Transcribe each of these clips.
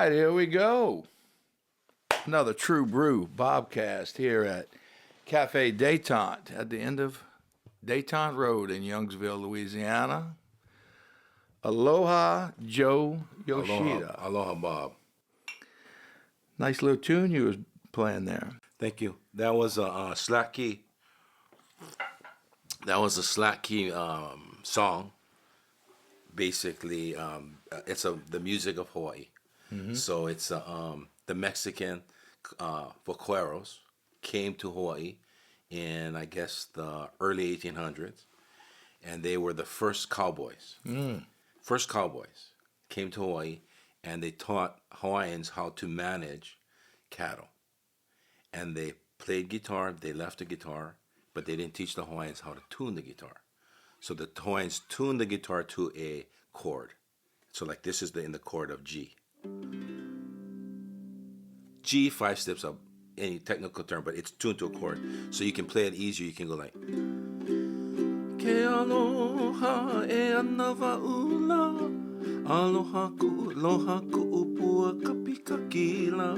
right, here we go. Another True Brew Bobcast here at Cafe Détente at the end of Détente Road in Youngsville, Louisiana. Aloha, Joe Yoshida. Aloha, Bob. Nice little tune you was playing there. Thank you. That was a slack key. That was a slack key song. Basically, it's the music of Hawaii. Mm-hmm. So it's the Mexican vaqueros came to Hawaii in, I guess, the early 1800s, and they were the first cowboys. First cowboys came to Hawaii, and they taught Hawaiians how to manage cattle. And they played guitar, they left the guitar, but they didn't teach the Hawaiians how to tune the guitar. So the Hawaiians tuned the guitar to a chord. So like this is in the chord of G. G, 5 steps up, any technical term, but it's tuned to a chord. So you can play it easier, you can go like Ke aloha e anava ula Aloha ku upua kapika kila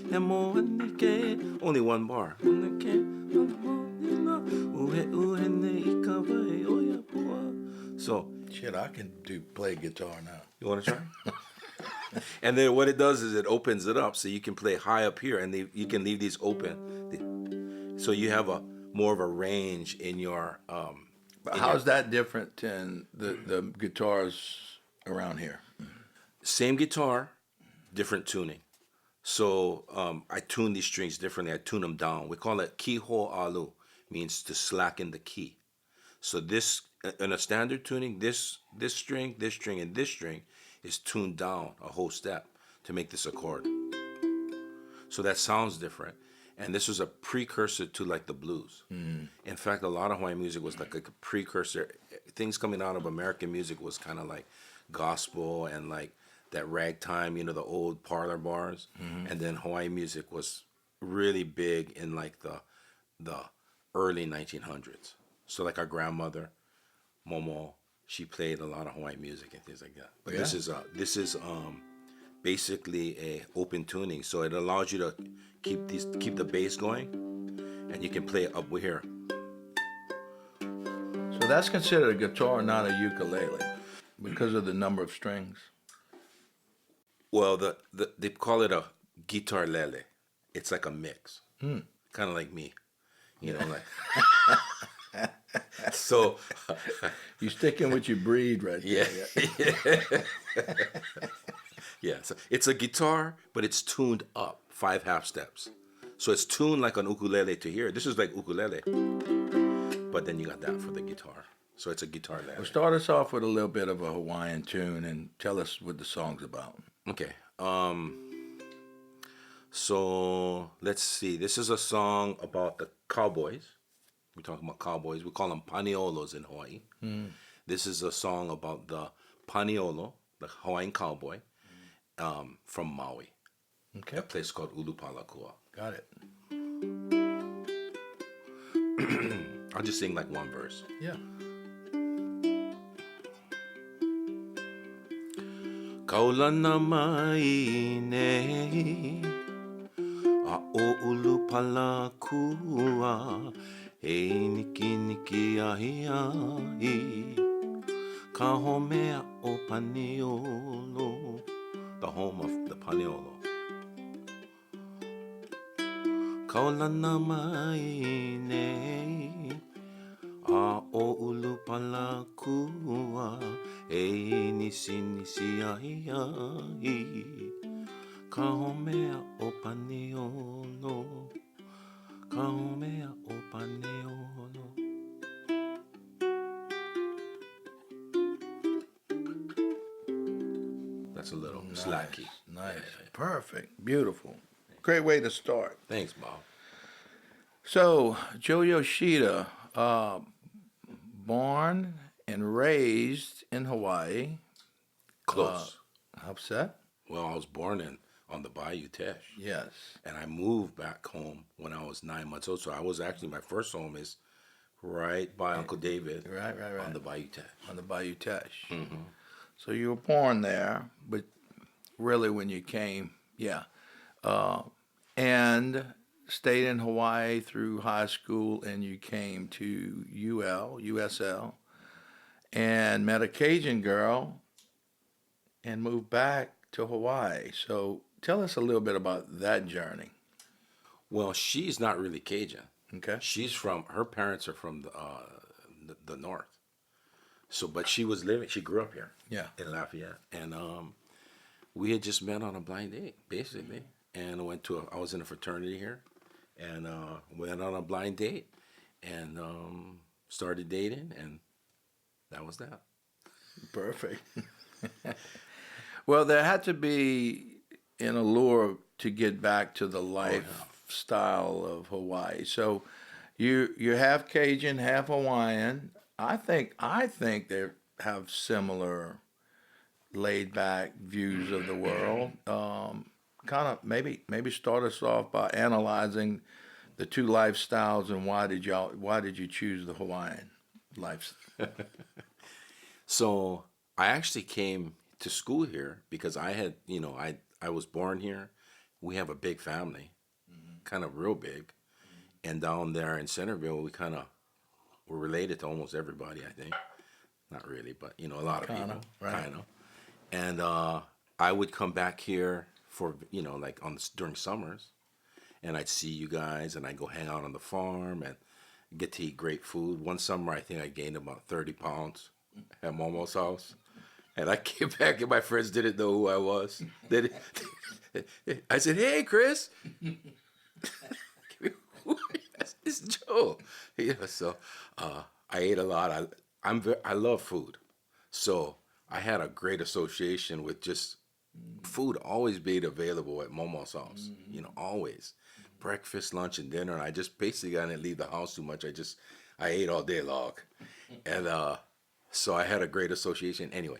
He moani ke only one bar. So shit, I can play guitar now. You want to try? And then what it does is it opens it up so you can play high up here, and you can leave these open, so you have more of a range in your. How's that different than the guitars around here? Same guitar, different tuning. So I tune these strings differently. I tune them down. We call it kiho alu, means to slacken the key. So this, in a standard tuning, this string, and this string is tuned down a whole step to make this a chord. So that sounds different. And this was a precursor to like the blues. In fact, a lot of Hawaiian music was like a precursor. Things coming out of American music was kind of like gospel and like that ragtime, the old parlor bars. And then Hawaiian music was really big in like the early 1900s. So like our grandmother, Momo, she played a lot of Hawaiian music and things like that. But yeah. This is basically a open tuning, so it allows you to keep the bass going, and you can play it up here. So that's considered a guitar, not a ukulele, because of the number of strings. Well, they call it a guitar lele. It's like a mix, kind of like me, like. So you sticking with your breed right there. Yeah. Yeah. So it's a guitar, but it's tuned up 5 half steps. So it's tuned like an ukulele to here. This is like ukulele, but then you got that for the guitar. So it's a guitar lele. Well, start us off with a little bit of a Hawaiian tune and tell us what the song's about. Okay. So let's see. This is a song about the cowboys. We're talking about cowboys. We call them paniolos in Hawaii. This is a song about the paniolo, the Hawaiian cowboy, from Maui. Okay. A place called Ulupalakua. Got it. I'll just sing like one verse. Yeah. Kaulana mai nei a o Ulupalakua e niki ahi ahi ka homea o Paniolo, the home of the Paniolo. Kaulana mai nei a o Ulupalakua e nisi ahi ahi ka homea o Paniolo. That's a little slacky. Nice. Yeah. Perfect. Beautiful. Great way to start. Thanks, Bob. So, Joe Yoshida, born and raised in Hawaii. Close. How upset? Well, I was born on the Bayou Teche. Yes. And I moved back home when I was 9 months old. So I was actually, my first home is right by Uncle David. Right. On the Bayou Teche. On the Bayou Teche. So you were born there, but really when you came Yeah. And stayed in Hawaii through high school, and you came to USL, and met a Cajun girl and moved back to Hawaii. So tell us a little bit about that journey. Well, she's not really Cajun. Okay. She's from her parents are from the north. So, but she was living. She grew up here Yeah. in Lafayette, and we had just met on a blind date, basically. And I was in a fraternity here, and went on a blind date, and started dating, and that was that. Perfect. Well, there had to be an allure to get back to the lifestyle of Hawaii. So you're half Cajun, half Hawaiian. I think they have similar laid back views of the world. Kind of maybe start us off by analyzing the two lifestyles and why did you choose the Hawaiian lifestyle? So I actually came to school here because I had, I was born here. We have a big family, kind of real big, and down there in Centerville, we kind of were related to almost everybody. I think, not really, but a lot of Kinda, people, right. kind of. And I would come back here for like during summers, and I'd see you guys, and I'd go hang out on the farm and get to eat great food. One summer, I think I gained about 30 pounds at Momo's house. And I came back, and my friends didn't know who I was. I said, "Hey, Chris." It's Joe. So I ate a lot. I love food. So I had a great association with just food always being available at Momo's house. Always. Breakfast, lunch, and dinner. And I just basically I didn't leave the house too much. I ate all day long. And so I had a great association. Anyway,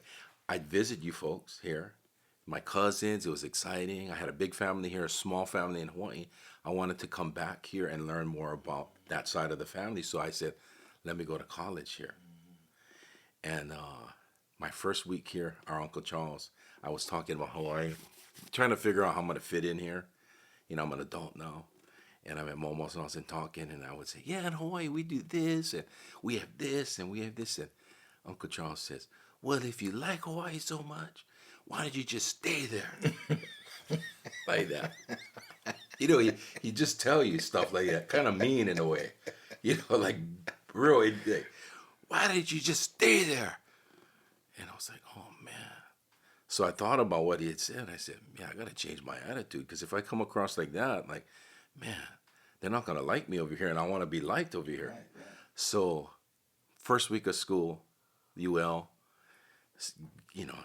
I'd visit you folks here. My cousins, it was exciting. I had a big family here, a small family in Hawaii. I wanted to come back here and learn more about that side of the family. So I said, let me go to college here. And my first week here, our Uncle Charles, I was talking about Hawaii, trying to figure out how I'm going to fit in here. I'm an adult now. And I'm at Momo's house and talking, and I would say, yeah, in Hawaii, we do this, and we have this, and we have this. And Uncle Charles says, well, if you like Hawaii so much, why don't you just stay there? Like that. He just tell you stuff like that, kind of mean in a way. Like really, like, why did you just stay there? And I was like, oh, man. So I thought about what he had said. I said, yeah, I got to change my attitude, because if I come across like that, like, man, they're not going to like me over here, and I want to be liked over here. Right. So first week of school, UL,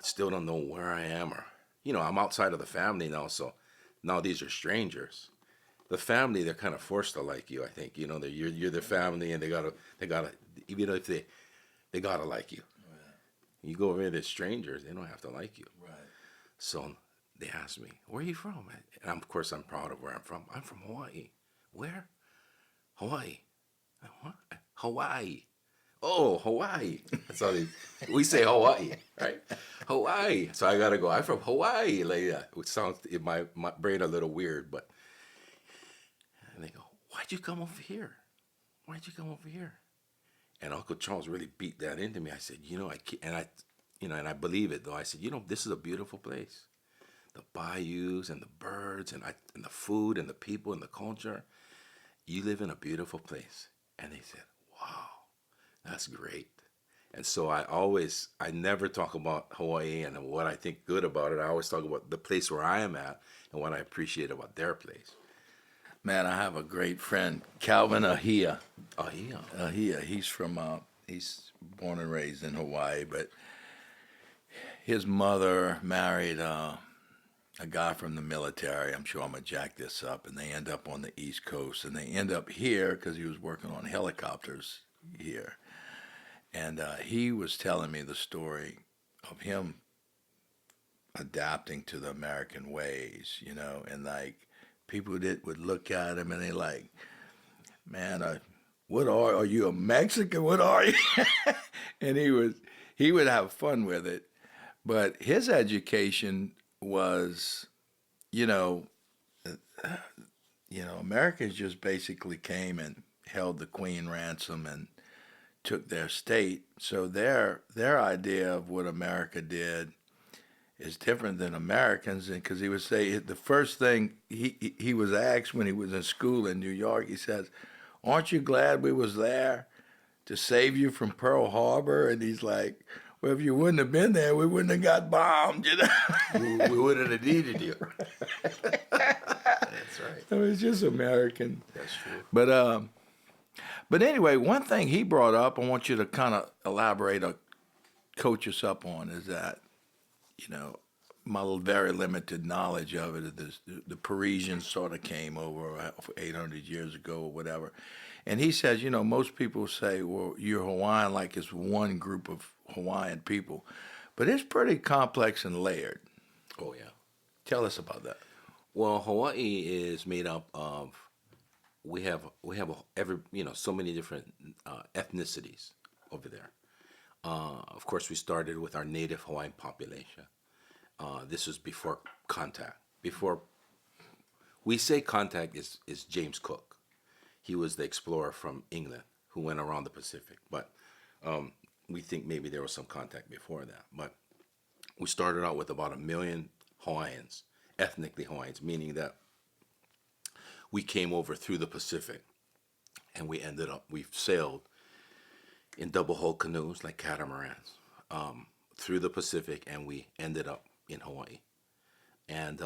still don't know where I am, or, I'm outside of the family now, so now these are strangers. The family, they're kind of forced to like you, I think. You're their family, and they gotta, even if they gotta like you. Right. You go over there, they're strangers, they don't have to like you. Right. So they asked me, where are you from? And of course, I'm proud of where I'm from. I'm from Hawaii. Where? Hawaii. What? Hawaii. Oh, Hawaii. That's how we say Hawaii, right? Hawaii. So I gotta go, I'm from Hawaii, like that. Which sounds in my brain a little weird, but. And they go, why'd you come over here? Why'd you come over here? And Uncle Charles really beat that into me. I said, and I believe it though. I said, this is a beautiful place. The bayous and the birds and the food and the people and the culture. You live in a beautiful place. And they said, wow, that's great. And so I never talk about Hawaii and what I think good about it. I always talk about the place where I am at and what I appreciate about their place. Man, I have a great friend, Calvin Ahia. Ahia. He's born and raised in Hawaii, but his mother married a guy from the military. I'm sure I'm going to jack this up. And they end up on the East Coast. And they end up here because he was working on helicopters here. And he was telling me the story of him adapting to the American ways, and like people that would look at him and they like, man, what are you, a Mexican? What are you? And he would have fun with it. But his education was you know, Americans just basically came and held the Queen ransom and took their state. So their idea of what America did is different than Americans. And because he would say the first thing he was asked when he was in school in New York, he says, "Aren't you glad we was there to save you from Pearl Harbor?" And he's like, "Well, if you wouldn't have been there, we wouldn't have got bombed, you know." We wouldn't have needed you. That's right. So it's just American. That's true. But anyway, one thing he brought up, I want you to kind of elaborate or coach us up on, is that, my very limited knowledge of it, the Parisians sort of came over 800 years ago or whatever. And he says, most people say, well, you're Hawaiian like it's one group of Hawaiian people. But it's pretty complex and layered. Oh, yeah. Tell us about that. Well, Hawaii is made up of, we have so many different ethnicities over there. Of course, we started with our native Hawaiian population. This was before contact. Before we say contact is James Cook. He was the explorer from England who went around the Pacific. But we think maybe there was some contact before that. But we started out with about 1 million Hawaiians, ethnically Hawaiians, meaning that we came over through the Pacific, and we sailed in double hull canoes like catamarans through the Pacific, and we ended up in Hawaii. And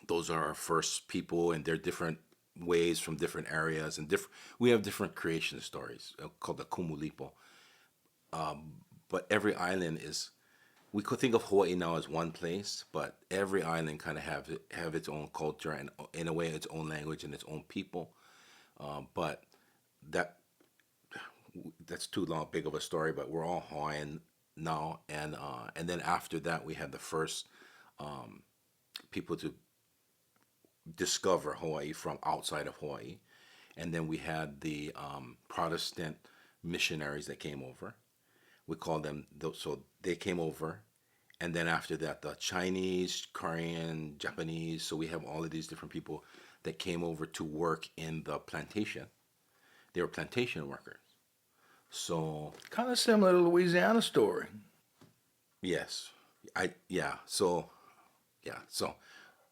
those are our first people, and they're different ways from different areas, and we have different creation stories called the Kumulipo. But every island we could think of Hawaii now as one place, but every island kind of have its own culture and, in a way, its own language and its own people. But that's too big of a story. But we're all Hawaiian now, and then after that, we had the first people to discover Hawaii from outside of Hawaii, and then we had the Protestant missionaries that came over. We call them, so they came over. And then after that, the Chinese, Korean, Japanese. So we have all of these different people that came over to work in the plantation. They were plantation workers. So kind of similar to Louisiana story. Yes. So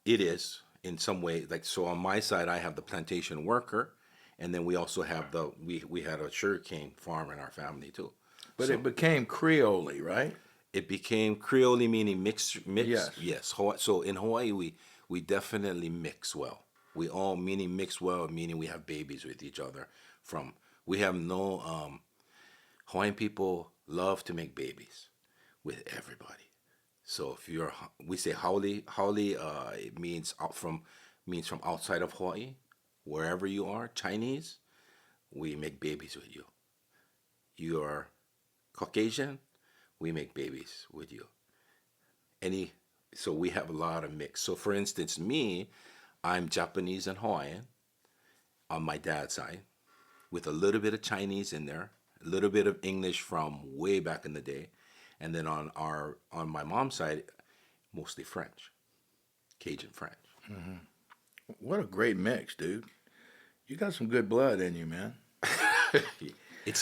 it is in some way. Like, so on my side, I have the plantation worker. And then we also have we had a sugarcane farm in our family too. But it became Creole, right? It became Creole, meaning mixed. Yes. So in Hawaii, we definitely mix well. We all mix well, meaning we have babies with each other. We have no Hawaiian people love to make babies with everybody. So we say haole. It means from outside of Hawaii, wherever you are. Chinese, we make babies with you. You are Caucasian, we make babies with you. So we have a lot of mix. So for instance, I'm Japanese and Hawaiian on my dad's side, with a little bit of Chinese in there, a little bit of English from way back in the day, and then on my mom's side, mostly French, Cajun French. Mm-hmm. What a great mix, dude! You got some good blood in you, man.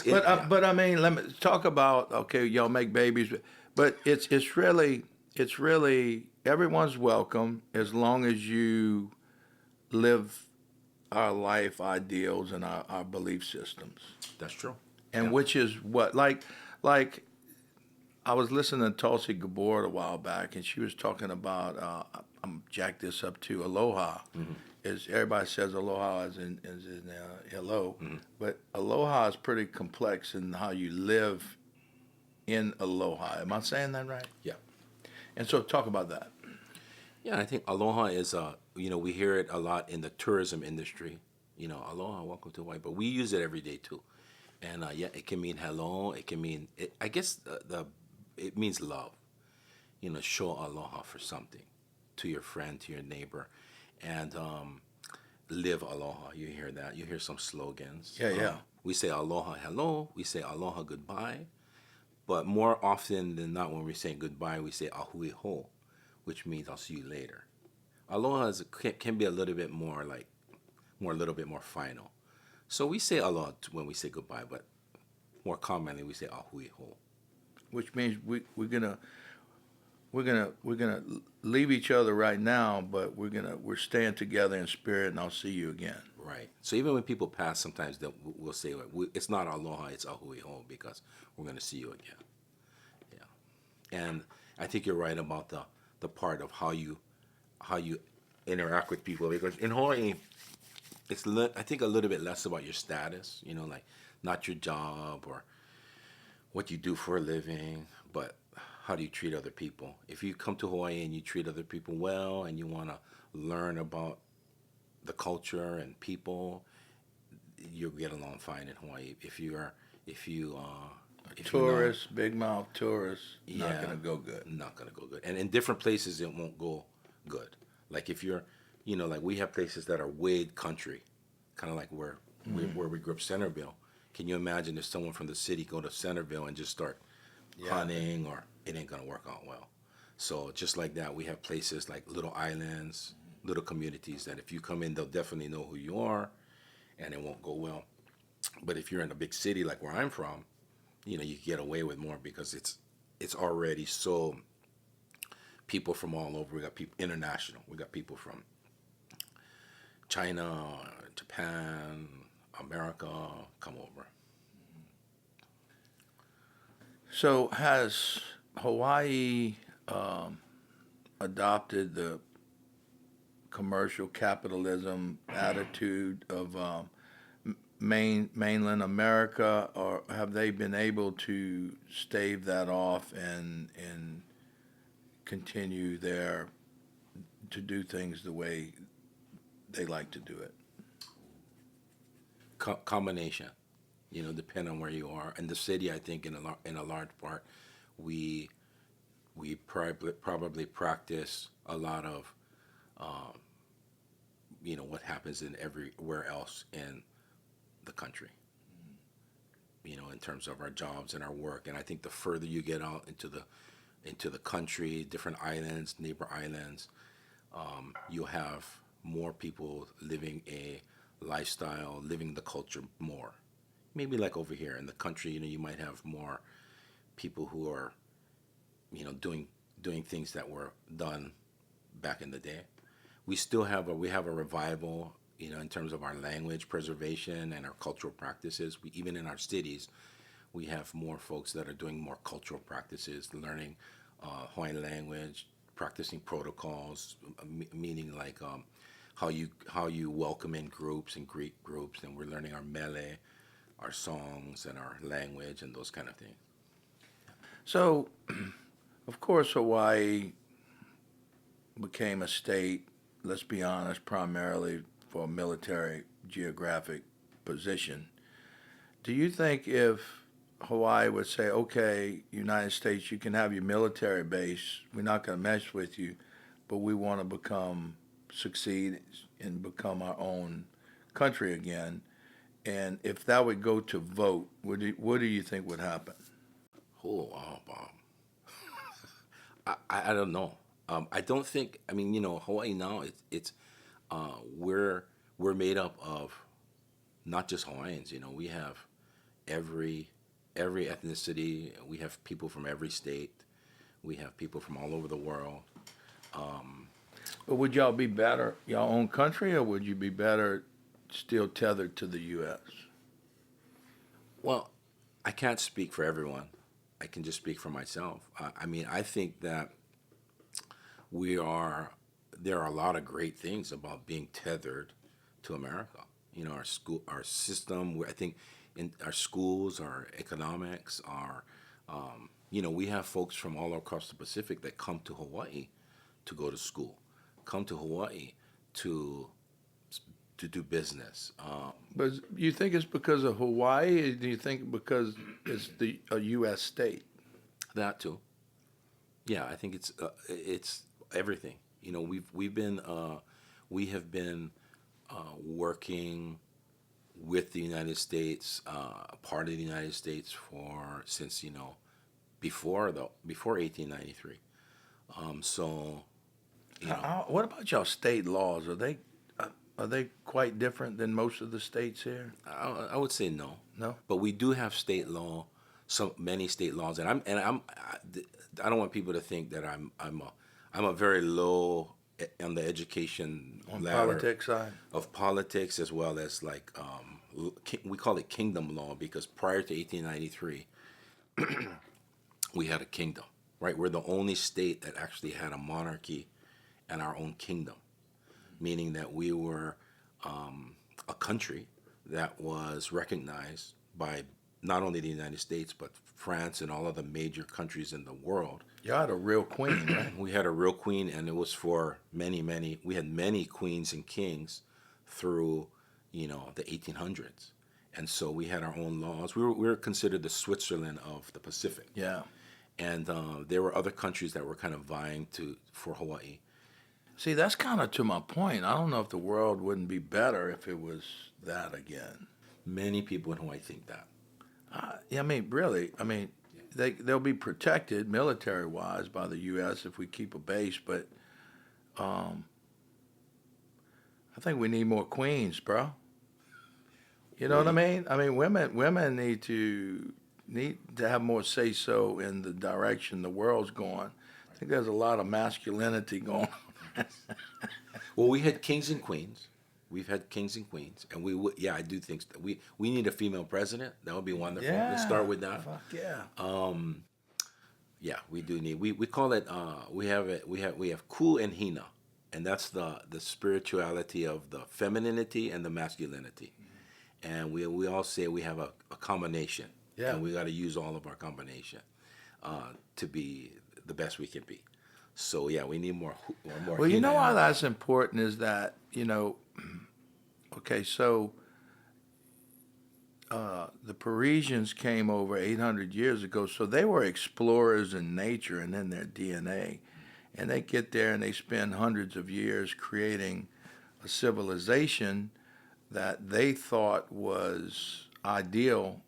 But I mean, let me talk about, okay, y'all make babies, but it's really everyone's welcome as long as you live our life ideals and our belief systems. That's true. And which is what, like I was listening to Tulsi Gabbard a while back, and she was talking about, I'm jack this up to aloha. Mm-hmm. Everybody says aloha as in hello, mm-hmm. But aloha is pretty complex in how you live in aloha. Am I saying that right? Yeah. And so talk about that. Yeah, I think aloha is we hear it a lot in the tourism industry. Aloha, welcome to Hawaii, but we use it every day too. And it can mean hello. It can mean I guess it means love. Show aloha for something to your friend, to your neighbor. And live aloha. You hear that? You hear some slogans. Yeah. We say aloha hello. We say aloha goodbye. But more often than not, when we're saying goodbye, we say ahui ho, which means I'll see you later. Aloha can be a little bit more like a little bit more final. So we say aloha when we say goodbye, but more commonly we say ahui ho. which means we're gonna leave each other right now, but we're staying together in spirit, and I'll see you again. Right. So even when people pass, sometimes we'll say it's not aloha, it's ahui ho because we're going to see you again. Yeah. And I think you're right about the part of how you interact with people because in Hawaii, I think a little bit less about your status. Like not your job or what you do for a living, but how do you treat other people? If you come to Hawaii and you treat other people well and you want to learn about the culture and people, you'll get along fine in Hawaii. If you if you're not, Tourists, big mouth tourists, not yeah, gonna go good. not gonna go good. And in different places, it won't go good. Like if you're, like we have places that are Wade country, kind of like where we grew up, Centerville. Can you imagine if someone from the city go to Centerville and just start Yeah. hunting, or it ain't gonna work out well. So just like that, we have places like little islands, little communities that if you come in, they'll definitely know who you are, and it won't go well. But if you're in a big city like where I'm from, you get away with more because it's already so people from all over. We got people international. We got people from China, Japan, America come over. So has Hawaii adopted the commercial capitalism attitude of mainland America, or have they been able to stave that off and continue to do things the way they like to do it? Combination, depend on where you are. And the city, I think, in a large part, we probably practice a lot of what happens in everywhere else in the country. In terms of our jobs and our work. And I think the further you get out into the country, different islands, neighbor islands, you'll have more people living a lifestyle, living the culture more. Maybe like over here in the country, you might have more people who are, doing things that were done back in the day. We have a revival, in terms of our language preservation and our cultural practices. Even in our cities, we have more folks that are doing more cultural practices, learning Hawaiian language, practicing protocols, meaning like how you welcome in groups and greet groups, and we're learning our mele, our songs, and our language, and those kind of things. So, of course, Hawaii became a state, let's be honest, primarily for a military geographic position. Do you think if Hawaii would say, okay, United States, you can have your military base, we're not going to mess with you, but we want to succeed and become our own country again, and if that would go to vote, what do you think would happen? Oh, I don't know. I don't think. I mean, Hawaii now. It's we're made up of not just Hawaiians. We have every ethnicity. We have people from every state. We have people from all over the world. But would y'all be better y'all own country, or would you be better still tethered to the U.S.? Well, I can't speak for everyone. I can just speak for myself. I mean, I think that we are. There are a lot of great things about being tethered to America. Our system. I think in our schools, our economics, we have folks from all across the Pacific that come to Hawaii to go to school, come to Hawaii to do business. But you think it's because of Hawaii, or do you think because it's a U.S. state? That too. Yeah, I think it's everything. We have been working with the United States, part of the United States since before 1893. So You know, What about y'all state laws? Are they quite different than most of the states here? I would say no, No. but we do have state law, many state laws, and I don't want people to think that I'm a very low on the education On ladder politics side? of politics, as well as like we call it kingdom law, because prior to 1893 we had a kingdom, right? We're the only state that actually had a monarchy and our own kingdom, meaning that we were a country that was recognized by not only the United States, but France and all of the major countries in the world. Y'all had a real queen, right? We had a real queen, and it was for many, we had many queens and kings through, the 1800s. And so we had our own laws. We were considered the Switzerland of the Pacific. Yeah. And there were other countries that were kind of vying for Hawaii. See, that's kind of to my point. I don't know if the world wouldn't be better if it was that again. Many people in Hawaii think that. Yeah, I mean, really. I mean, they'll be protected military-wise by the U.S. if we keep a base, but I think we need more queens, bro. You know what I mean? I mean, women need to have more say-so in the direction the world's going. I think there's a lot of masculinity going on. Well, we had kings and queens. We've had kings and queens, and we would. Yeah, I do think that we need a female president. That would be wonderful. Yeah. Let's start with that. Fuck yeah. Yeah, we do need. We call it. We have ku and hina, and that's the spirituality of the femininity and the masculinity, and we all say we have a combination. Yeah. And we got to use all of our combination to be the best we can be. So yeah, we need more. Well, you hina know why and- that's important is that, okay, so the Parisians came over 800 years ago, so they were explorers in nature and in their DNA. And they get there and they spend hundreds of years creating a civilization that they thought was ideal,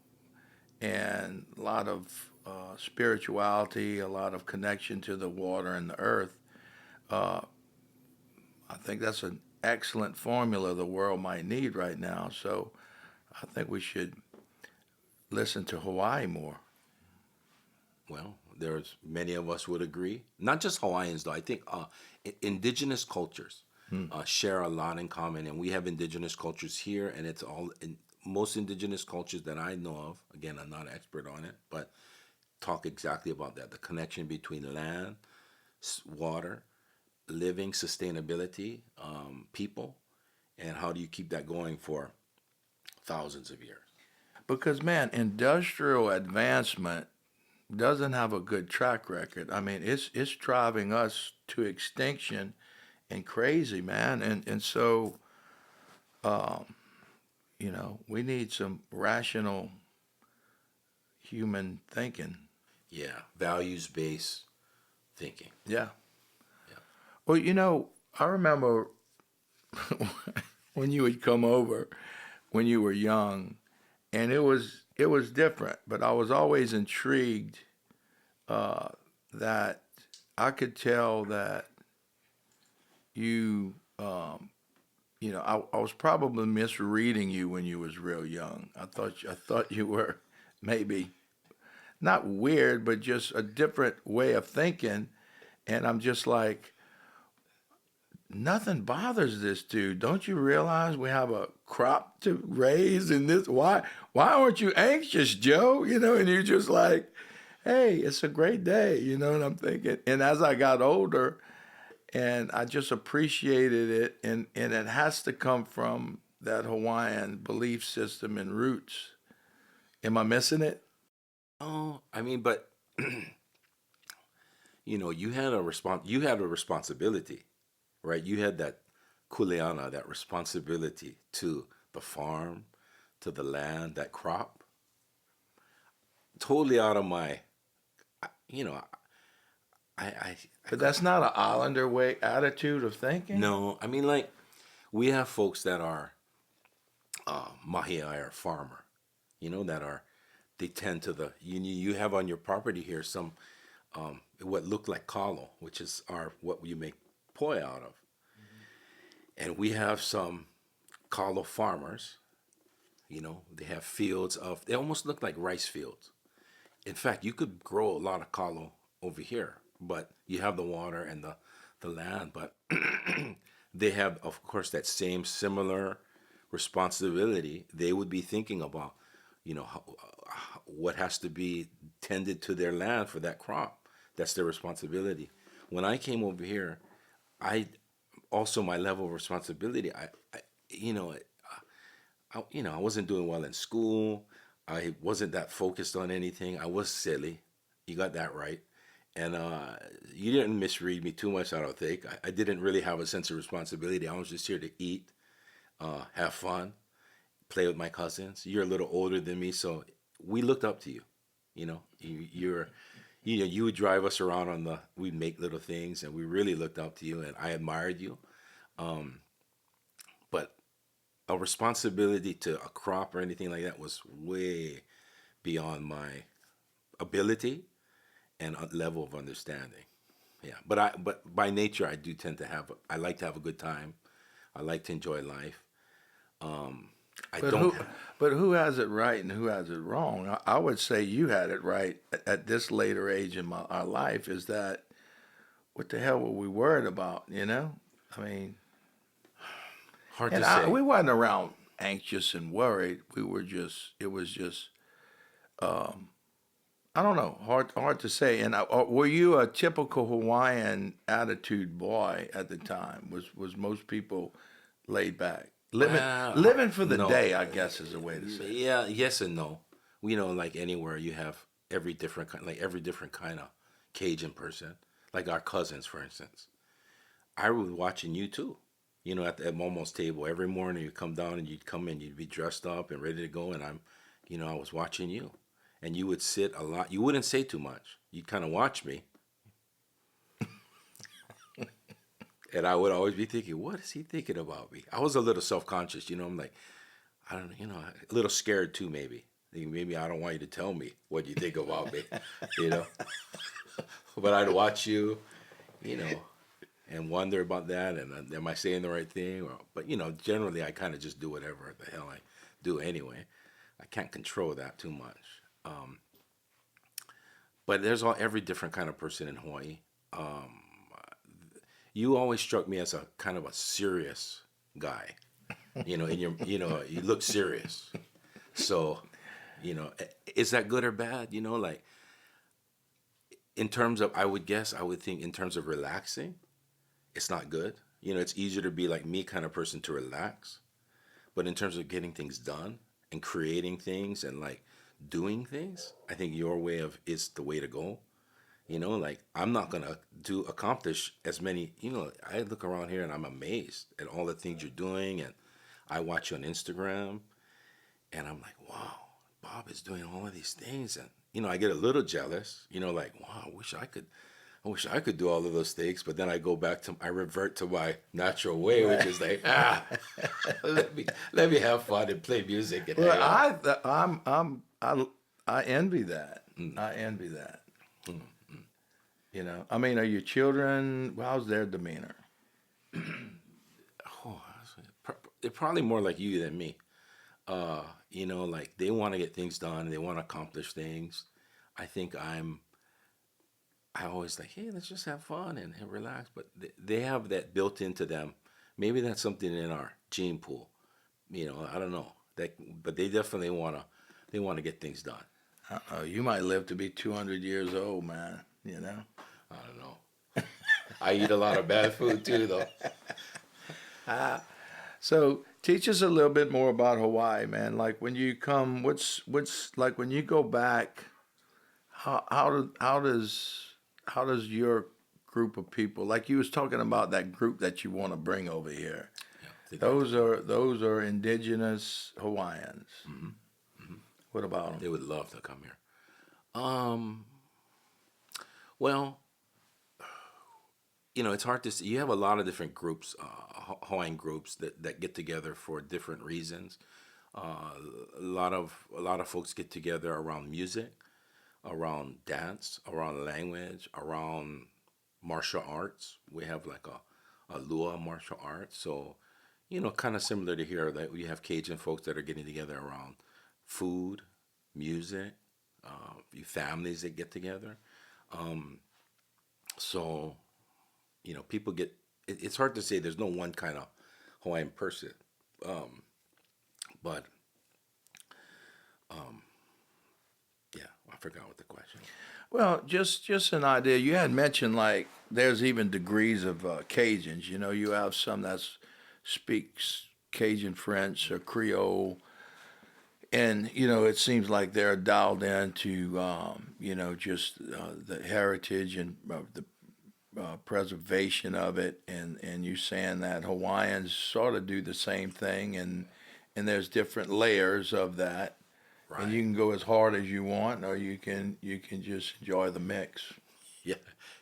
and a lot of spirituality, a lot of connection to the water and the earth. I think that's an excellent formula the world might need right now. So I think we should listen to Hawaii more. Well, there's many of us would agree. Not just Hawaiians, though. I think indigenous cultures share a lot in common, and we have indigenous cultures here, and it's all in most indigenous cultures that I know of. Again, I'm not an expert on it, but talk exactly about that: the connection between land, water, living, sustainability, people, and how do you keep that going for thousands of years? Because, man, industrial advancement doesn't have a good track record. I mean, it's driving us to extinction and crazy, man. And so, we need some rational human thinking. Yeah, values-based thinking. Yeah. Yeah. Well, I remember when you would come over when you were young, and it was different, but I was always intrigued that I could tell that you, I was probably misreading you when you was real young. I thought you were maybe not weird, but just a different way of thinking, and I'm just like, nothing bothers this dude. Don't you realize we have a crop to raise in this? Why aren't you anxious, Joe? And you're just like, hey, it's a great day. You know what I'm thinking? And as I got older, and I just appreciated it, and it has to come from that Hawaiian belief system and roots. Am I missing it? Oh, I mean, but you had a responsibility, right? You had that kuleana, that responsibility to the farm, to the land, that crop. Totally out of my, But that's not an Islander way attitude of thinking. No, I mean, like, we have folks that are mahiai or farmer, they tend to you have on your property here some what look like kalo, which is what you make poi out of. And we have some kalo farmers. They have fields they almost look like rice fields. In fact, you could grow a lot of kalo over here, but you have the water and the land. But they have, of course, that same similar responsibility. They would be thinking about, what has to be tended to their land for that crop. That's their responsibility. When I came over here, I also my level of responsibility. I wasn't doing well in school. I wasn't that focused on anything. I was silly. You got that right. And you didn't misread me too much, I don't think. I didn't really have a sense of responsibility. I was just here to eat, have fun, play with my cousins. You're a little older than me, so we looked up to you. You would drive us around we'd make little things, and we really looked up to you, and I admired you. But a responsibility to a crop or anything like that was way beyond my ability and a level of understanding. Yeah, but by nature, I do tend to I like to have a good time. I like to enjoy life. I But don't. who has it right and who has it wrong? I would say you had it right at this later age in our life. Is that what the hell were we worried about? I mean, Hard and to say. we wasn't around anxious and worried. We were just. It was just. I don't know. Hard to say. And were you a typical Hawaiian attitude boy at the time? Was most people laid back? Living for the No. day, I guess, is a way to say it. Yeah, yes and no. Like anywhere, you have every different kind of Cajun person. Like our cousins, for instance. I was watching you too. At the Momo's table every morning, you come down and you'd come in, you'd be dressed up and ready to go, and I was watching you, and you would sit a lot. You wouldn't say too much. You'd kind of watch me, and I would always be thinking, what is he thinking about me? I was a little self-conscious. I'm like, I don't know, a little scared too, maybe. Maybe I don't want you to tell me what you think about me, But I'd watch you, and wonder about that, and am I saying the right thing? But generally, I kind of just do whatever the hell I do anyway. I can't control that too much. But there's every different kind of person in Hawaii. You always struck me as a kind of a serious guy. And you look serious. So, is that good or bad? Like in terms of, I would think in terms of relaxing, it's not good. It's easier to be like me kind of person to relax. But in terms of getting things done and creating things and like doing things, I think your way is the way to go. Like I'm not gonna accomplish as many. I look around here and I'm amazed at all the things you're doing, and I watch you on Instagram, and I'm like, wow, Bob is doing all of these things, and I get a little jealous. Like, wow, I wish I could do all of those things, but then I revert to my natural way, which is like, let me have fun and play music. And Well, I envy that. I envy that. I mean, are your children? How's their demeanor? oh, they're probably more like you than me. Like they want to get things done, they want to accomplish things. I think I always like, hey, let's just have fun and relax. But they have that built into them. Maybe that's something in our gene pool. I don't know. But they definitely want to get things done. You might live to be 200 years old, man. I don't know. I eat a lot of bad food too, though. So teach us a little bit more about Hawaii, man. Like when you come, what's like when you go back? How does your group of people, like you was talking about that group that you want to bring over here? Yeah, those are indigenous Hawaiians. Mm-hmm. Mm-hmm. What about them? They would love to come here. Well, it's hard to see. You have a lot of different groups, Hawaiian groups that get together for different reasons. A lot of folks get together around music, around dance, around language, around martial arts. We have like a lua martial arts. So, kind of similar to here that we have Cajun folks that are getting together around food, music, families that get together. Um, so, people get. It's hard to say. There's no one kind of Hawaiian person, um, but um, yeah, I forgot what the question. Well, just an idea. You had mentioned like there's even degrees of Cajuns. You have some that speaks Cajun French or Creole, and it seems like they're dialed into just the heritage and the preservation of it, and you saying that Hawaiians sort of do the same thing, and there's different layers of that, and you Right. can go as hard as you want, or you can just enjoy the mix. Yeah,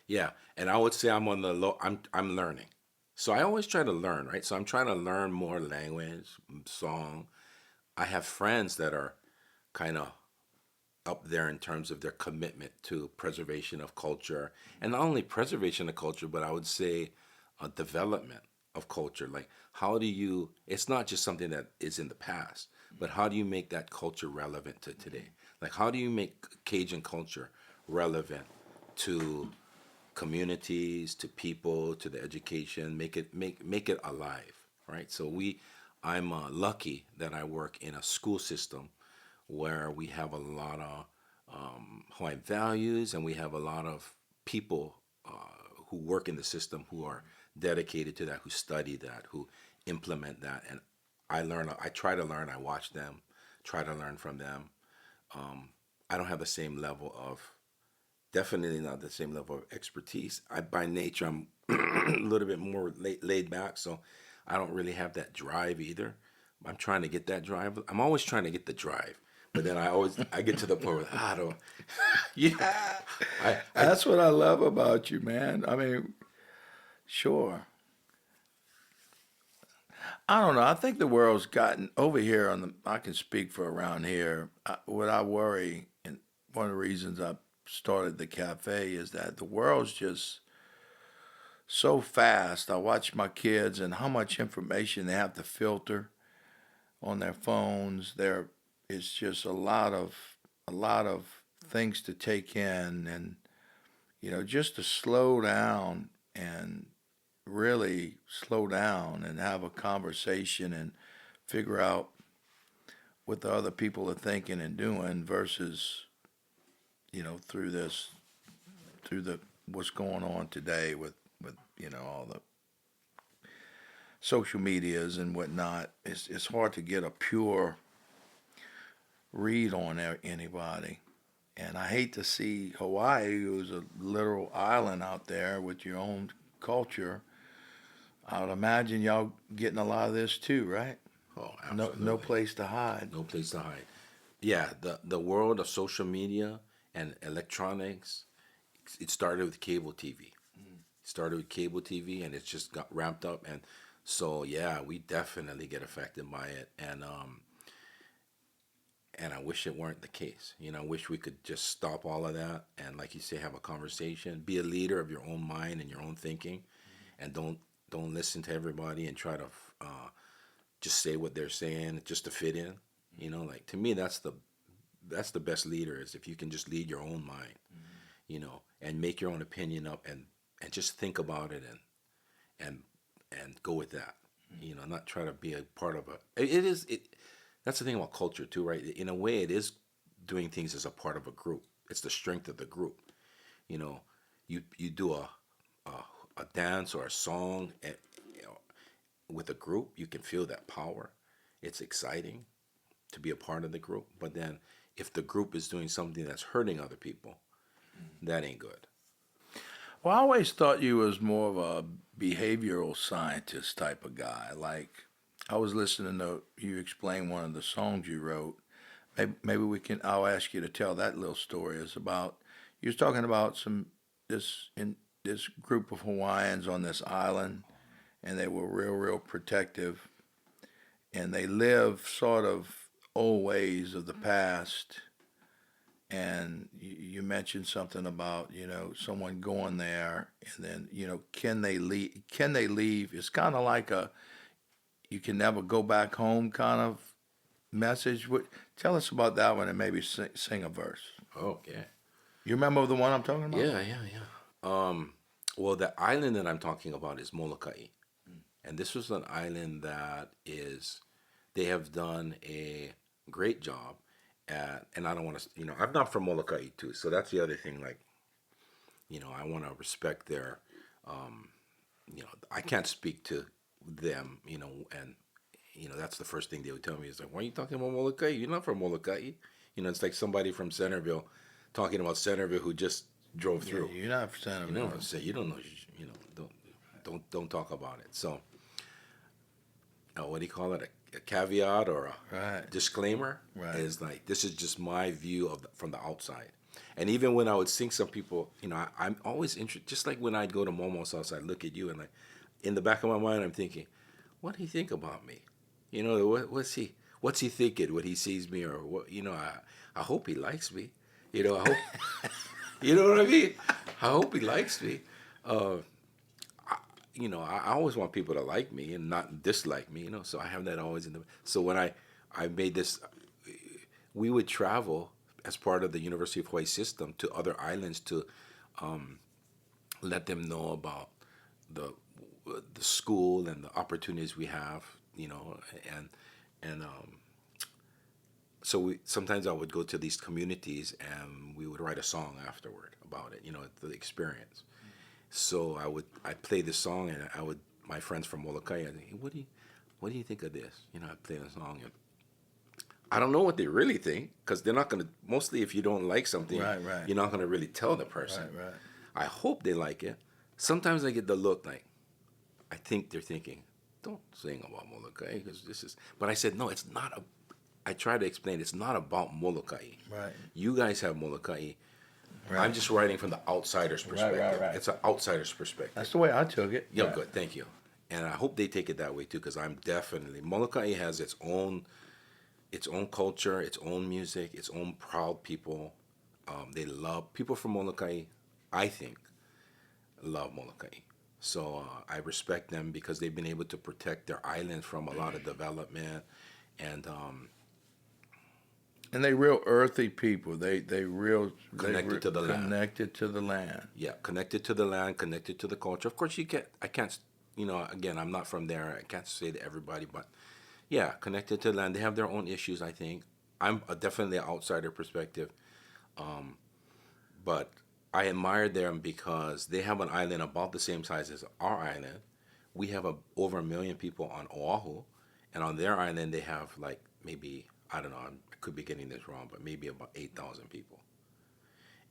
yeah. And I would say I'm on the low. I'm learning. So I always try to learn, right? So I'm trying to learn more language, song. I have friends that are kind of up there in terms of their commitment to preservation of culture, and not only preservation of culture, but I would say development of culture. Like, how do you? It's not just something that is in the past, but how do you make that culture relevant to today? Like, how do you make Cajun culture relevant to communities, to people, to the education? Make it alive, right? So I'm lucky that I work in a school system where we have a lot of Hawaiian values, and we have a lot of people who work in the system who are dedicated to that, who study that, who implement that. And I learn. I try to learn. I watch them, try to learn from them. I don't have the same level of, definitely not the same level of expertise. By nature, I'm a little bit more laid back, so I don't really have that drive either. I'm trying to get that drive. I'm always trying to get the drive, but then I get to the point where I don't. Yeah, I That's what I love about you, man. I mean, sure. I don't know. I think the world's gotten over here on the. I can speak for around here. What I worry, and one of the reasons I started the cafe is that the world's just so fast. I watch my kids and how much information they have to filter on their phones. It's just a lot of things to take in, and just to slow down and really slow down and have a conversation and figure out what the other people are thinking and doing versus through the what's going on today with all the social medias and whatnot. It's hard to get a pure read on anybody. And I hate to see Hawaii, who's a literal island out there with your own culture. I would imagine y'all getting a lot of this too, right? oh, No absolutely, place to hide. no place to hide. Yeah, the world of social media and electronics. It started with cable TV. Started with cable TV, and it's just got ramped up. And so, yeah, we definitely get affected by it. And I wish it weren't the case. I wish we could just stop all of that and, like you say, have a conversation, be a leader of your own mind and your own thinking, and don't listen to everybody and try to just say what they're saying just to fit in. Like, to me, that's the best leader, is if you can just lead your own mind, and make your own opinion up, and just think about it, and and go with that. Not try to be a part of a. It is it. That's the thing about culture too, right? In a way, it is doing things as a part of a group. It's the strength of the group. You know, you do a, a dance or a song, and with a group, you can feel that power. It's exciting to be a part of the group. But then, if the group is doing something that's hurting other people, that ain't good. Well, I always thought you was more of a behavioral scientist type of guy. Like I was listening to you explain one of the songs you wrote. Maybe we can. I'll ask you to tell that little story. It's about you was talking about this group of Hawaiians on this island, and they were real protective, and they live sort of old ways of the past, and you mentioned something about someone going there, and then can they leave? Can they leave? It's kind of like a you can never go back home kind of message. Tell us about that one and maybe sing a verse. Oh, yeah. You remember the one I'm talking about? Yeah. Well, the island that I'm talking about is Molokai. And this was an island that they have done a great job at, and I don't want to, I'm not from Molokai too. So that's the other thing. Like, I want to respect their, I can't speak to them, and, that's the first thing they would tell me is like, why are you talking about Molokai? You're not from Molokai. It's like somebody from Centerville talking about Centerville who just drove through. You're not from Centerville. You don't know, don't talk about it. So, what do you call it? A caveat or a disclaimer is like, this is just my view from the outside. And even when I would sing, some people, I'm always interested. Just like when I'd go to Momo's house, I'd look at you and like, in the back of my mind, I'm thinking, what do he think about me? What's he thinking when he sees me, or what? I hope he likes me. I hope. You know what I mean? I hope he likes me. I always want people to like me and not dislike me, so I have that always in the. So when I made this, we would travel as part of the University of Hawaii system to other islands to let them know about the school and the opportunities we have, and so sometimes I would go to these communities and we would write a song afterward about it, the experience. So I'd play this song, and my friends from Molokai, I'd say, hey, what do you think of this? I'd play the song, and I don't know what they really think, because they're not going to, mostly if you don't like something, you're not going to really tell the person. Right. I hope they like it. Sometimes I get the look like, I think they're thinking, don't sing about Molokai, because this is, but I said, no, it's not I try to explain, it's not about Molokai. Right. You guys have Molokai. Right. I'm just writing from the outsider's perspective. Right. It's an outsider's perspective. That's the way I took it. Yeah, good. Thank you. And I hope they take it that way too, because I'm definitely, Molokai has its own culture, its own music, its own proud people. They love people from Molokai. I think love Molokai. So I respect them because they've been able to protect their island from a lot of development, and they real earthy people. They connected to the land. Connected to the land. Yeah, connected to the land, connected to the culture. Of course, I can't, again, I'm not from there. I can't say to everybody, but yeah, connected to the land. They have their own issues, I think. I'm definitely an outsider perspective, but I admire them because they have an island about the same size as our island. We have over 1 million people on Oahu, and on their island they have like maybe, I don't know, I could be getting this wrong, but maybe about 8,000 people.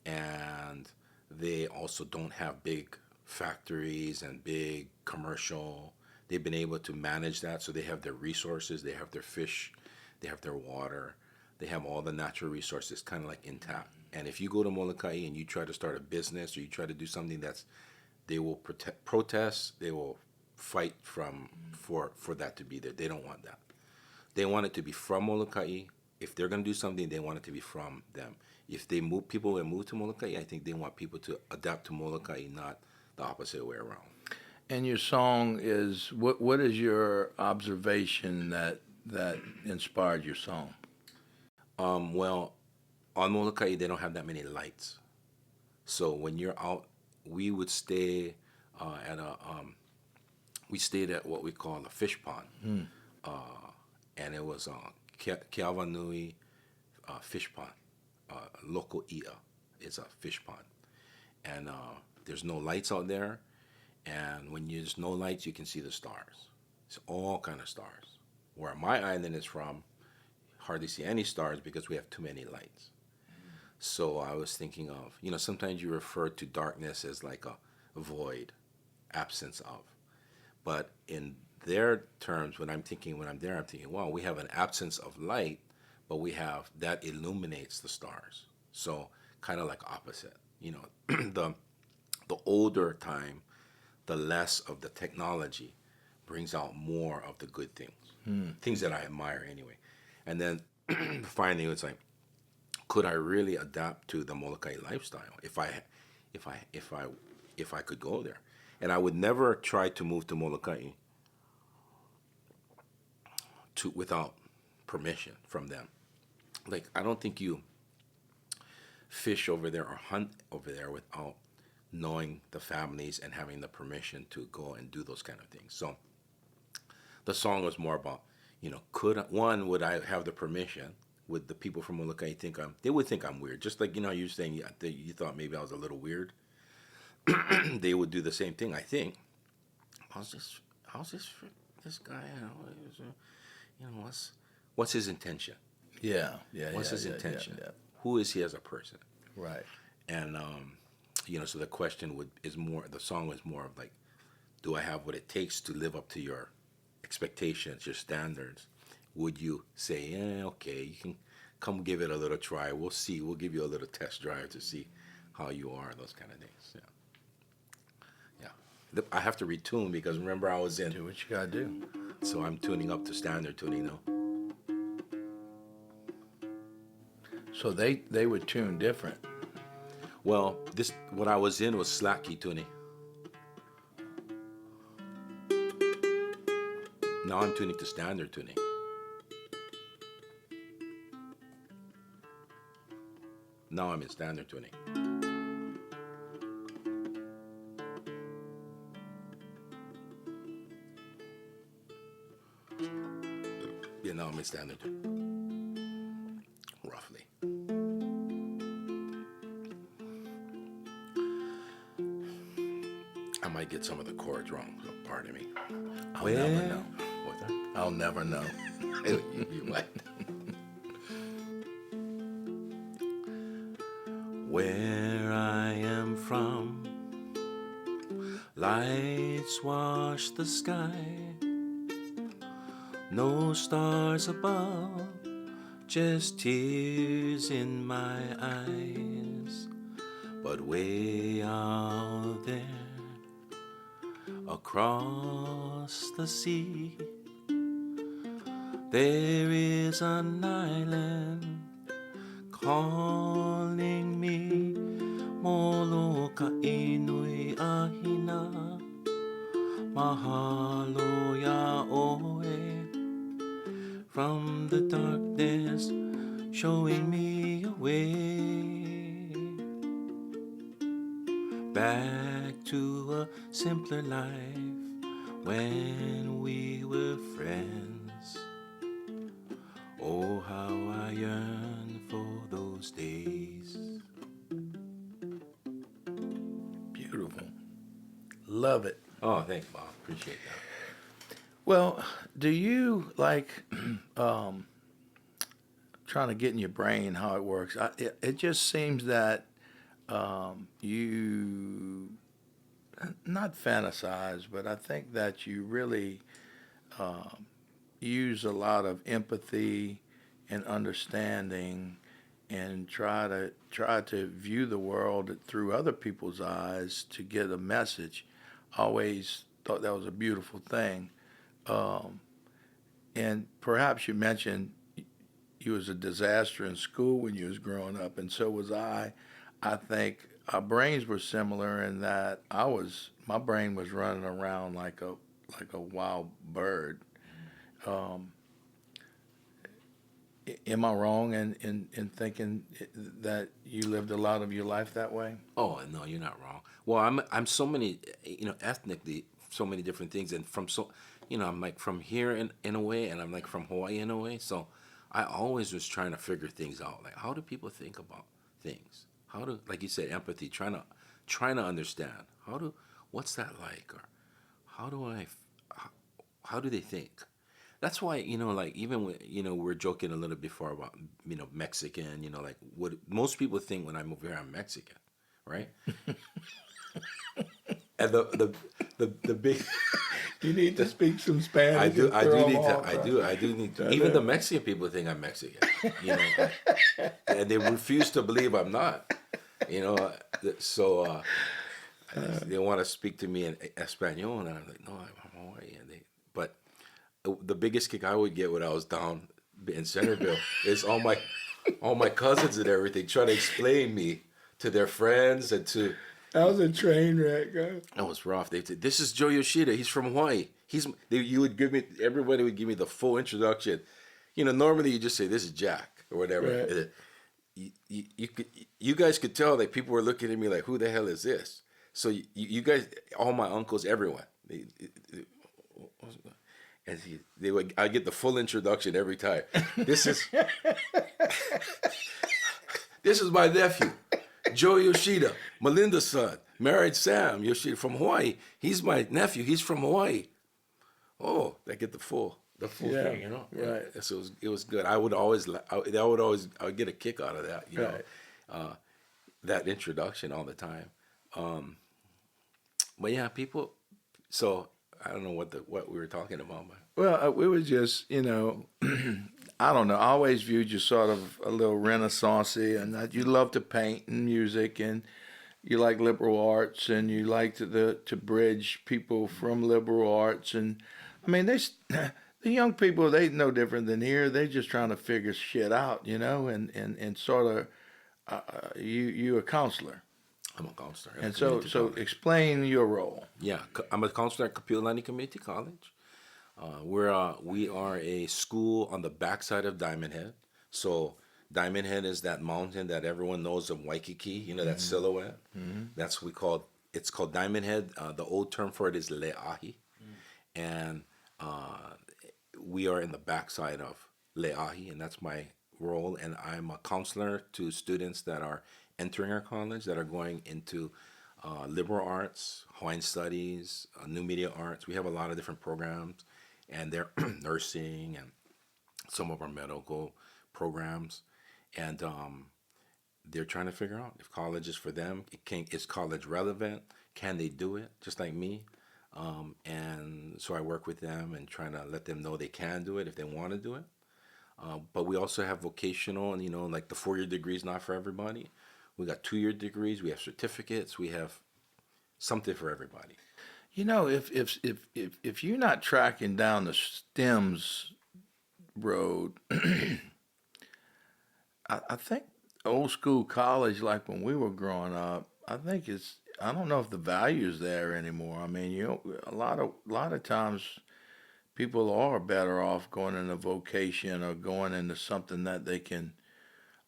And they also don't have big factories and big commercial. They've been able to manage that, so they have their resources, they have their fish, they have their water, they have all the natural resources kind of like intact. And if you go to Molokai and you try to start a business or you try to do something they will protest, they will fight for that to be there. They don't want that. They want it to be from Molokai. If they're going to do something, they want it to be from them. If people will move to Molokai, I think they want people to adapt to Molokai, not the opposite way around. And your song is, what is your observation that inspired your song? Well, on Molokai, they don't have that many lights. So when you're out, we would stay we stayed at what we call a fish pond. And it was Keawanui fish pond. Local Ia is a fish pond. And there's no lights out there. And when there's no lights, you can see the stars. It's all kind of stars. Where my island is from, hardly see any stars because we have too many lights. So I was thinking of, sometimes you refer to darkness as like a void, absence of. But in their terms, when I'm there, I'm thinking, wow, we have an absence of light, but we have that illuminates the stars. So kind of like opposite. The older time, the less of the technology brings out more of the good things, things that I admire anyway. And then finally, it's like could I really adapt to the Molokai lifestyle if I could go there? And I would never try to move to Molokai without permission from them. Like, I don't think you fish over there or hunt over there without knowing the families and having the permission to go and do those kind of things. So the song was more about, would I have the permission? Would the people from Molokai they would think I'm weird. Just like, you saying you thought maybe I was a little weird. They would do the same thing, I think. How's this guy, what's his intention? Yeah. What's his intention? Yeah. Who is he as a person? Right. And, so the the song was more of like, do I have what it takes to live up to your expectations, your standards? Would you say, okay, you can come give it a little try. We'll see. We'll give you a little test drive to see how you are, those kind of things. Yeah. I have to retune because remember I was in. Do what you got to do. So I'm tuning up to standard tuning now. So they would tune different. Well, what I was in was slack key tuning. Now I'm tuning to standard tuning. Now I'm in standard tuning. Yeah, now I'm in standard tuning. Roughly. I might get some of the chords wrong, so pardon me. I'll never know. What's that? I'll never know. You might. Where I am from, lights wash the sky. No stars above, just tears in my eyes. But way out there, across the sea, there is an island calling me. Molokai nui ahina, mahalo ya oe. From the darkness, showing me a way back to a simpler life when we were friends. Oh, how I yearn for those days. Beautiful. Love it. Oh, thanks, Bob. Appreciate that. Well, do you like trying to get in your brain how it works? It just seems that you not fantasize, but I think that you really use a lot of empathy and understanding, and try to view the world through other people's eyes to get a message. I always thought that was a beautiful thing. And perhaps you mentioned you was a disaster in school when you was growing up, and so was I. I think our brains were similar in that my brain was running around like a wild bird. Am I wrong in thinking that you lived a lot of your life that way? Oh, no, you're not wrong. Well, I'm so many, ethnically, so many different things, and I'm like from here in a way, and I'm like from Hawaii in a way. So I always was trying to figure things out. Like, how do people think about things? How do, like you said, empathy, trying to understand. What's that like? Or how do they think? That's why, like, even when, we're joking a little before about, Mexican, like what most people think when I move here, I'm Mexican, right? And the big You need to speak some Spanish. I do need to. Even the Mexican people think I'm Mexican, and they refuse to believe I'm not, So they want to speak to me in Espanol, and I'm like, no, I'm Hawaiian. But the biggest kick I would get when I was down in Centerville is all all my cousins and everything, trying to explain me to their friends and to. That was a train wreck, huh? That was rough. They said, "This is Joe Yoshida. He's from Hawaii. You would give me. Everybody would give me the full introduction. Normally you just say this is Jack or whatever. Right. You guys could tell that people were looking at me like, who the hell is this? So you guys, all my uncles, everyone, I get the full introduction every time. This is this is my nephew, Joe Yoshida, Melinda's son, married Sam Yoshida from Hawaii. He's my nephew. He's from Hawaii. Oh, I get the full thing, Right. So it was good. I would get a kick out of that, that introduction all the time. But yeah, people. So I don't know what we were talking about. But. Well, we were just, I don't know. I always viewed you sort of a little Renaissance-y, and that you love to paint and music, and you like liberal arts, and you like to bridge people from liberal arts, and I mean, the young people, they no different than here. They just trying to figure shit out, and sort of, you a counselor. I'm a counselor. And so explain your role. Yeah, I'm a counselor at Kapiolani Community College. We are a school on the backside of Diamond Head. So Diamond Head is that mountain that everyone knows of Waikiki, that silhouette. Mm-hmm. It's called Diamond Head. The old term for it is Le'ahi. And we are in the backside of Le'ahi, and that's my role. And I'm a counselor to students that are entering our college, that are going into liberal arts, Hawaiian studies, new media arts. We have a lot of different programs, and they're nursing and some of our medical programs. And they're trying to figure out if college is for them. Is college relevant? Can they do it? Just like me. And so I work with them and trying to let them know they can do it if they want to do it. But we also have vocational, and like the 4-year degree is not for everybody. We got 2-year degrees. We have certificates. We have something for everybody. If you're not tracking down the STEMS road, I think old school college, like when we were growing up, I don't know if the value's there anymore. I mean, a lot of times people are better off going into vocation or going into something that they can.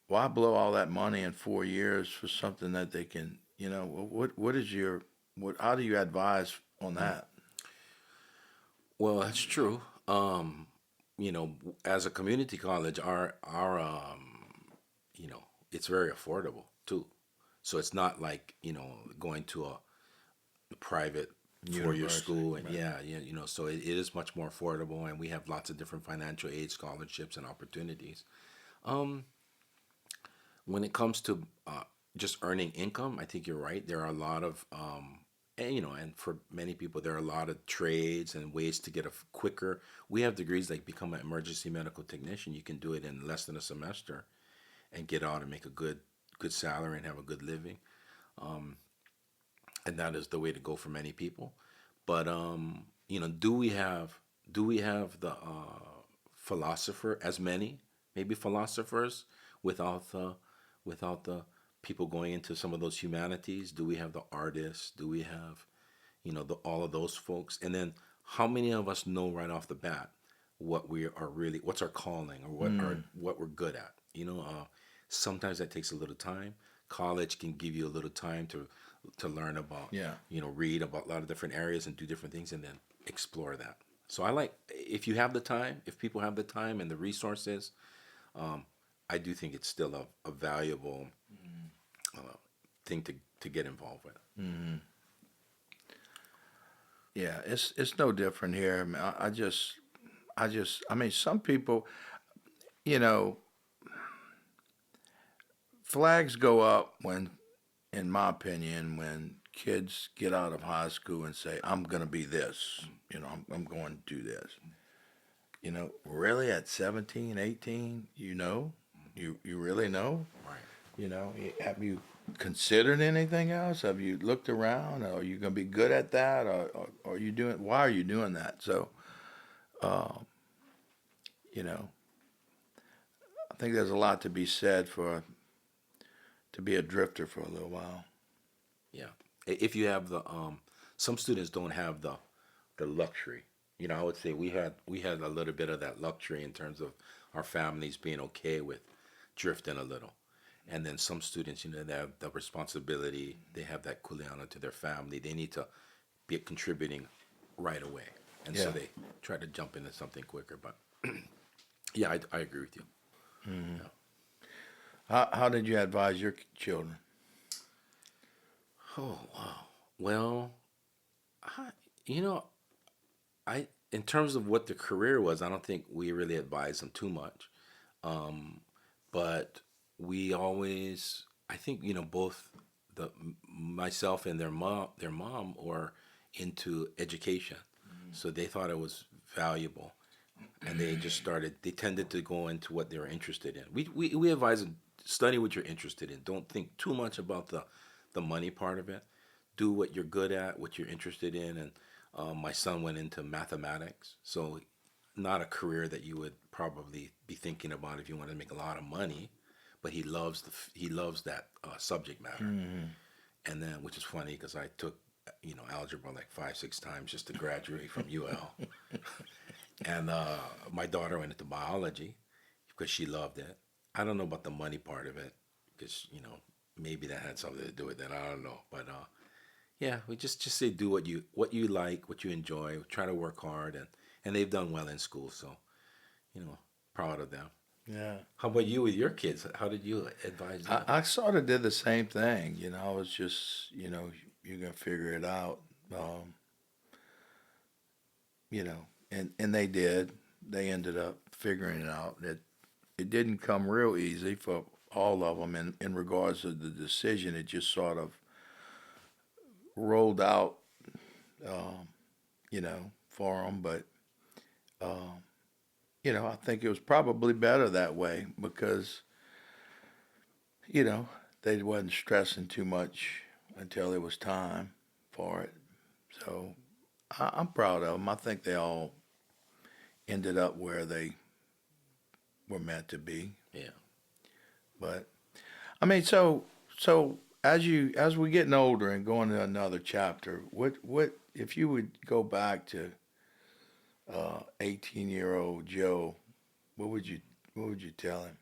Why blow all that money in 4 years for something that they can? How do you advise on that? Well, that's true. As a community college, our it's very affordable too. So it's not like going to a private 4-year school, and right. So it is much more affordable, and we have lots of different financial aid scholarships and opportunities. When it comes to just earning income, I think you're right. There are a lot of and for many people, there are a lot of trades and ways to get a quicker. We have degrees like become an emergency medical technician. You can do it in less than a semester, and get out and make a good salary and have a good living. And that is the way to go for many people. But do we have the philosopher, as many maybe philosophers, without the people going into some of those humanities? Do we have the artists? Do we have all of those folks? And then how many of us know right off the bat what's our calling, or what we're good at? Sometimes that takes a little time. College can give you a little time to learn about, read about a lot of different areas and do different things, and then explore that. So if people have the time and the resources, I do think it's still a valuable thing to get involved with. Mm-hmm. Yeah, it's no different here. I mean, some people, flags go up in my opinion, when kids get out of high school and say, I'm going to be this, I'm going to do this. Really at 17, 18, you really know? Right. Have you considered anything else? Have you looked around? Are you going to be good at that? Or are you why are you doing that? So, I think there's a lot to be said for to be a drifter for a little while. Yeah. If you have the some students don't have the luxury. You know, I would say we had a little bit of that luxury in terms of our families being okay with drifting a little. And then some students, you know, they have the responsibility, they have that kuleana to their family. They need to be contributing right away. And so Yeah. they try to jump into something quicker. But yeah, I agree with you. Yeah. How did you advise your children? Oh, wow. Well, I, you know, I in terms of what the career was, I don't think we really advised them too much. Um, but we always, I think, you know, both myself and their mom were into education, so they thought it was valuable, and they just started. They tended to go into what they were interested in. We advise them, study what you're interested in. Don't think too much about the money part of it. Do what you're good at, what you're interested in, and my son went into mathematics, so not a career that you would probably be thinking about if you want to make a lot of money, but he loves that subject matter. And then, which is funny because I took, you know, algebra like 5 6 times just to graduate from UL. And my daughter went into biology because she loved it. I don't know about the money part of it because, you know, maybe that had something to do with it. I don't know, but yeah, we just say do what you like, what you enjoy. Try to work hard, and they've done well in school, so you know, proud of them. Yeah. How about you with your kids? How did you advise them? I sort of did the same thing. You know, I was just, you're going to figure it out. Um, and they did. They ended up figuring it out. It didn't come real easy for all of them in regards to the decision. It just sort of rolled out, um, for them. But, um, I think it was probably better that way because, they wasn't stressing too much until it was time for it. So I'm proud of them. I think they all ended up where they were meant to be. Yeah. But I mean, so as we're getting older and going to another chapter, what if you would go back to 18-year-old Joe? What would you tell him?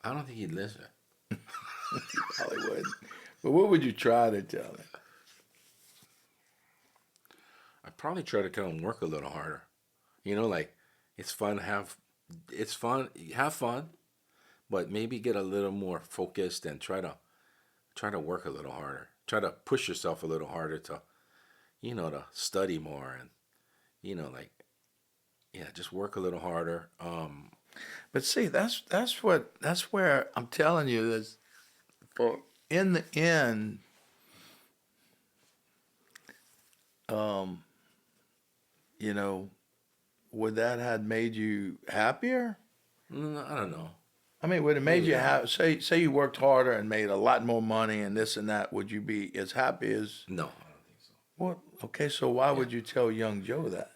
I don't think he'd listen. Probably wouldn't. But what would you try to tell him? I'd probably try to tell him work a little harder. You know, like it's fun, have fun, but maybe get a little more focused and try to work a little harder. Try to push yourself a little harder to, to study more and, like, yeah, just work a little harder. But see, that's where I'm telling you that for in the end, um, you know, would that have made you happier? I don't know. I mean, would it made Maybe you not. have say you worked harder and made a lot more money and this and that? Would you be as happy as No, I don't think so. what? Okay, so why Yeah. would you tell young Joe that?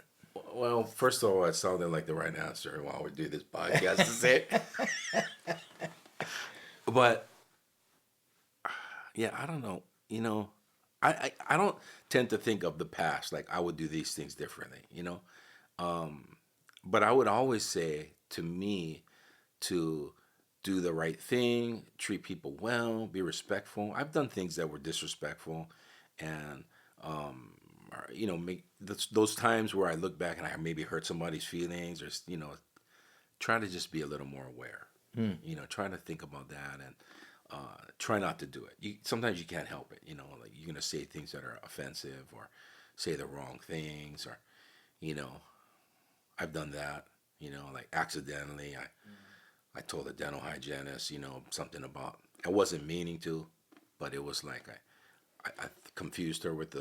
Well, first of all, it sounded like the right answer while we do this podcast to say it. But yeah, I don't know. I don't tend to think of the past like I would do these things differently. But I would always say to me to do the right thing, treat people well, be respectful. I've done things that were disrespectful, and make those times where I look back and I maybe hurt somebody's feelings, or try to just be a little more aware. Try to think about that and try not to do it. Sometimes you can't help it. Like you're gonna say things that are offensive or say the wrong things, or I've done that. Like accidentally, I told a dental hygienist, something about I wasn't meaning to, but it was like I confused her with